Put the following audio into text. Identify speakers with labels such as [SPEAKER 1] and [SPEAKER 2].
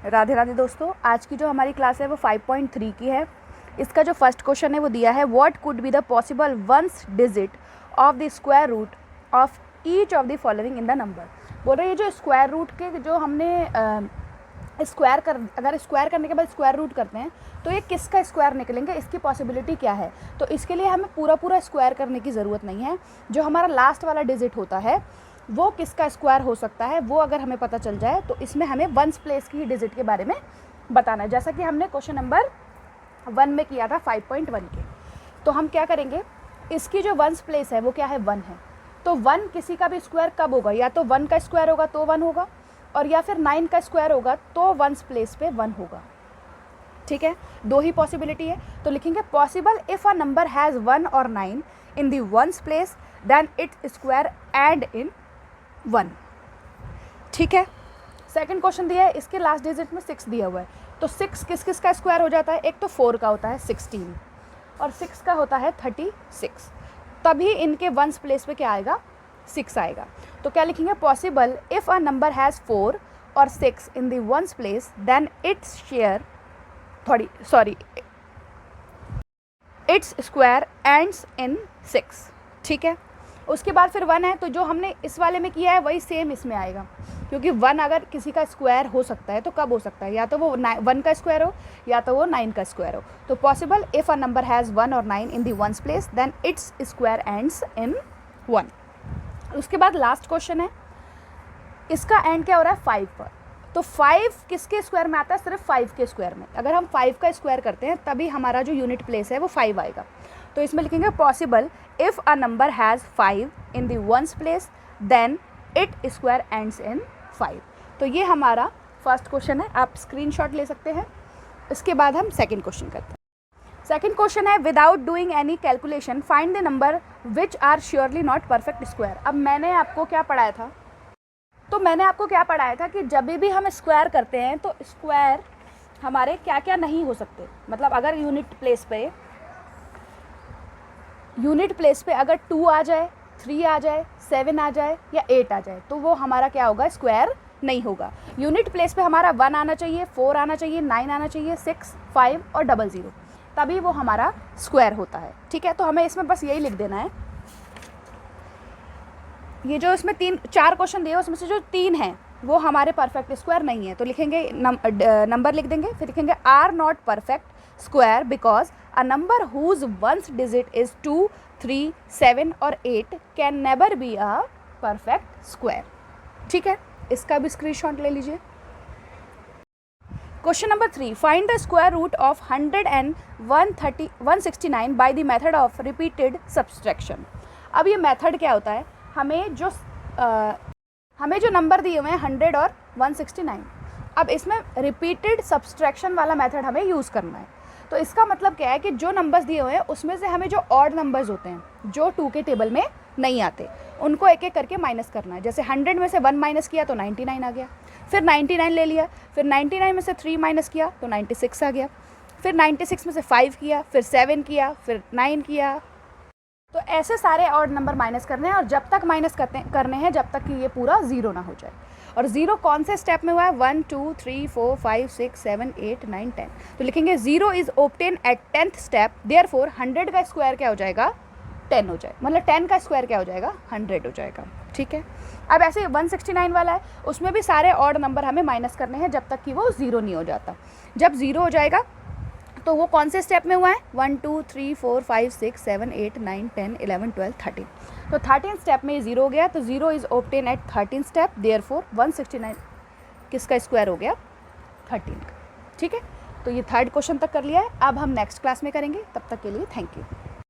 [SPEAKER 1] राधे राधे दोस्तों, आज की जो हमारी क्लास है वो 5.3 की है। इसका जो फर्स्ट क्वेश्चन है वो दिया है, what could be the possible ones digit of the square root of each of the following in the number. बोल रहे हैं ये जो स्क्वायर रूट के जो हमने अगर स्क्वायर करने के बाद स्क्वायर रूट करते हैं तो ये किसका स्क्वायर निकलेंगे, इसकी पॉसिबिलिटी क्या है। तो इसके लिए हमें पूरा स्क्वायर करने की ज़रूरत नहीं है। जो हमारा लास्ट वाला डिजिट होता है वो किसका स्क्वायर हो सकता है, वो अगर हमें पता चल जाए तो इसमें हमें वंस प्लेस की ही डिजिट के बारे में बताना है, जैसा कि हमने क्वेश्चन नंबर 1 में किया था 5.1 के। तो हम क्या करेंगे, इसकी जो वंस प्लेस है वो क्या है, 1 है। तो 1 किसी का भी स्क्वायर कब होगा, या तो 1 का स्क्वायर होगा तो 1 होगा, और या फिर 9 का स्क्वायर होगा तो वंस प्लेस पे 1 होगा। ठीक है, दो ही पॉसिबिलिटी है। तो लिखेंगे possible if a number has 1 और 9 इन the ones place then its square end in 1। ठीक है, सेकंड क्वेश्चन दिया है, इसके लास्ट डिजिट में 6 दिया हुआ है। तो 6 किस किस का स्क्वायर हो जाता है, एक तो 4 का होता है 16 और 6 का होता है 36, तभी इनके वंस प्लेस पे क्या आएगा, 6 आएगा। तो क्या लिखेंगे, possible if a number has 4 और 6 इन the ones place then its square ends in 6। ठीक है, उसके बाद फिर 1 है, तो जो हमने इस वाले में किया है वही सेम इसमें आएगा, क्योंकि 1 अगर किसी का स्क्वायर हो सकता है तो कब हो सकता है, या तो वो 1 का स्क्वायर हो या तो वो 9 का स्क्वायर हो। तो possible if a number has 1 और 9 इन the ones place then its square ends in 1। उसके बाद लास्ट क्वेश्चन है, इसका एंड क्या हो रहा है, 5 पर। तो 5 किसके स्क्वायर में आता है, सिर्फ 5 के स्क्वायर में। अगर हम 5 का स्क्वायर करते हैं तभी हमारा जो यूनिट प्लेस है वो 5 आएगा। तो इसमें लिखेंगे possible if a number has 5 in the ones place then it square ends in 5। तो ये हमारा फर्स्ट क्वेश्चन है, आप स्क्रीनशॉट ले सकते हैं। इसके बाद हम सेकंड क्वेश्चन करते हैं। सेकंड क्वेश्चन है, without doing any calculation find the number which are surely not perfect square. अब मैंने आपको क्या पढ़ाया था, तो मैंने आपको क्या पढ़ाया था कि जब भी हम स्क्वायर करते हैं तो स्क्वायर हमारे क्या क्या नहीं हो सकते। मतलब अगर यूनिट प्लेस पे अगर 2 आ जाए, 3 आ जाए, 7 आ जाए या 8 आ जाए तो वो हमारा क्या होगा, स्क्वायर नहीं होगा। यूनिट प्लेस पे हमारा 1 आना चाहिए, 4 आना चाहिए, 9 आना चाहिए, 6, 5 और 00, तभी वो हमारा स्क्वायर होता है। ठीक है, तो हमें इसमें बस यही लिख देना है। ये जो इसमें 4 क्वेश्चन दिए उसमें से जो 3 हैं वो हमारे परफेक्ट स्क्वायर नहीं है। तो लिखेंगे नंबर लिख देंगे, फिर लिखेंगे are not perfect square because a number whose ones digit is 2, 3, 7 और 8 can never be a perfect square. ठीक है, इसका भी स्क्रीनशॉट ले लीजिए। Question number 3, find the square root of 100 and 169 by the method of repeated subtraction. अब ये method क्या होता है, हमें जो नंबर दिए हुए हैं 100 और 169, अब इसमें रिपीटेड सब्सट्रैक्शन वाला मेथड हमें यूज़ करना है। तो इसका मतलब क्या है कि जो नंबर्स दिए हुए हैं उसमें से हमें जो ऑड नंबर्स होते हैं जो 2 के टेबल में नहीं आते उनको एक एक करके माइनस करना है। जैसे 100 में से 1 माइनस किया तो 99 आ गया, फिर 99 ले लिया, फिर 99 में से 3 माइनस किया तो 96 आ गया, फिर 96 में से 5 किया, फिर 7 किया, फिर 9 किया। तो ऐसे सारे ऑड नंबर माइनस करने हैं और जब तक माइनस करने हैं जब तक कि ये पूरा 0 ना हो जाए। और 0 कौन से स्टेप में हुआ है, 1, 2, 3, 4, 5, 6, 7, 8, 9, 10। तो लिखेंगे 0 is obtain at 10th step, therefore 100 का स्क्वायर क्या हो जाएगा, 10 हो जाएगा। मतलब 10 का स्क्वायर क्या हो जाएगा, 100 हो जाएगा। ठीक है, अब ऐसे 169 वाला है, उसमें भी सारे ऑड नंबर हमें माइनस करने हैं जब तक कि वो 0 नहीं हो जाता। जब 0 हो जाएगा तो वो कौन से स्टेप में हुआ है, 1, 2, 3, 4, 5, 6, 7, 8, 9, 10, 11, 12, 13। तो 13 स्टेप में 0 हो गया, तो 0 is obtain at 13 step, therefore 169 किसका स्क्वायर हो गया, 13 का। ठीक है, तो ये थर्ड क्वेश्चन तक कर लिया है। अब हम नेक्स्ट क्लास में करेंगे, तब तक के लिए थैंक यू।